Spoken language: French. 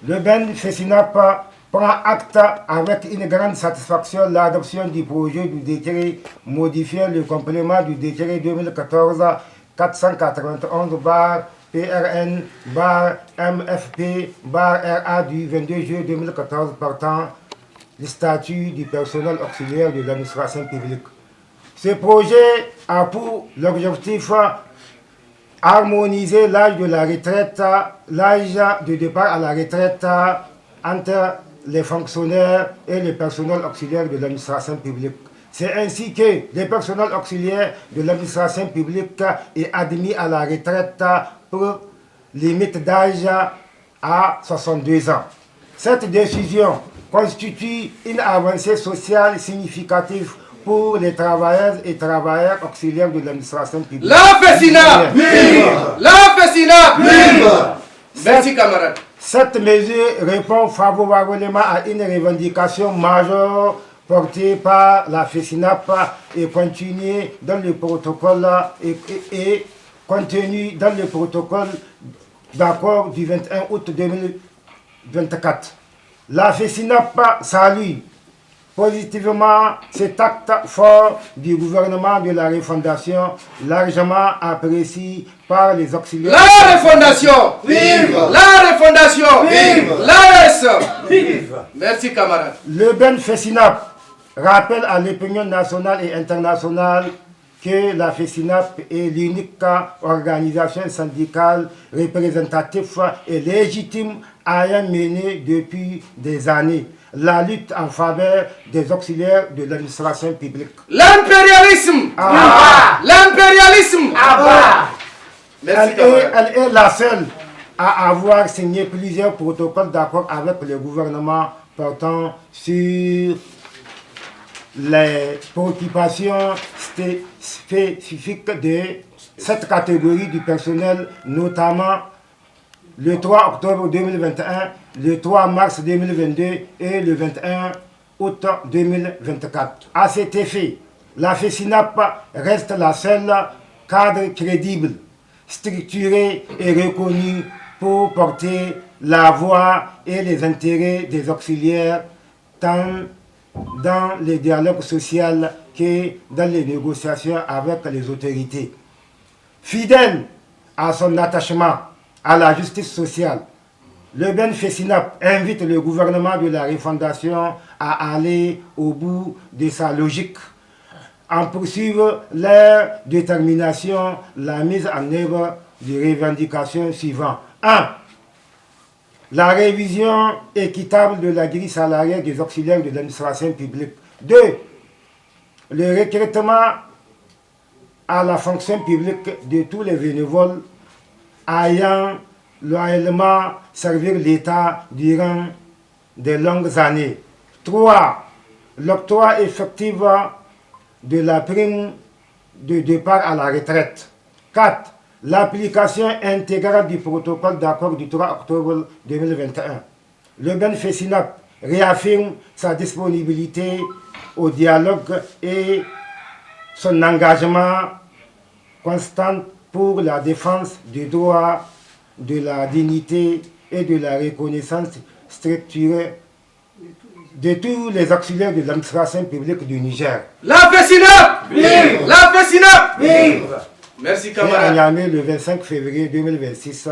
Le Ben FESINAP prend acte avec une grande satisfaction l'adoption du projet du décret modifiant le complément du décret 2014-483-PRN-MFP-RA du 22 juillet 2014 portant le statut du personnel auxiliaire de l'administration publique. Ce projet a pour l'objectif harmoniser l'âge de la retraite, l'âge de départ à la retraite entre les fonctionnaires et les personnels auxiliaires de l'administration publique. C'est ainsi que le personnel auxiliaire de l'administration publique est admis à la retraite pour limite d'âge à 62 ans. Cette décision constitue une avancée sociale significative pour les travailleurs et travailleurs auxiliaires de l'administration publique. La FESINAP! Vive! La FESINAP! Vive! Merci camarades. Cette mesure répond favorablement à une revendication majeure portée par la FESINAP et contenue dans le protocole contenu dans le protocole d'accord du 21 août 2024. La FESINAP salue positivement cet acte fort du gouvernement de la refondation, largement apprécié par les auxiliaires. La refondation! Vive! La refondation! Vive! L'AS! Vive! Merci camarades. Le Ben FESINAP rappelle à l'opinion nationale et internationale que la FESINAP est l'unique organisation syndicale représentative et légitime ayant mené depuis des années la lutte en faveur des auxiliaires de l'administration publique. L'impérialisme! L'impérialisme! Merci camarades. Elle est la seule à avoir signé plusieurs protocoles d'accord avec le gouvernement portant sur les préoccupations spécifiques de cette catégorie du personnel, notamment le 3 octobre 2021, le 3 mars 2022 et le 21 août 2024. À cet effet, la FESINAP reste la seule cadre crédible, structuré et reconnu pour porter la voix et les intérêts des auxiliaires tant dans les dialogues sociaux que dans les négociations avec les autorités. Fidèle à son attachement à la justice sociale, le Ben FESINAP invite le gouvernement de la refondation à aller au bout de sa logique, en poursuivre leur détermination, la mise en œuvre des revendications suivantes. 1. La révision équitable de la grille salariale des auxiliaires de l'administration publique. 2. Le recrutement à la fonction publique de tous les bénévoles ayant loyalement servi l'État durant de longues années. 3. L'octroi effectif de la prime de départ à la retraite. 4. L'application intégrale du protocole d'accord du 3 octobre 2021. Le Ben FESINAP réaffirme sa disponibilité au dialogue et son engagement constant pour la défense des droits, de la dignité et de la reconnaissance structurée de tous les auxiliaires de l'administration publique du Niger. La FESINAP! Vive! La FESINAP! Vive! Merci camarades. Le 25 février 2026.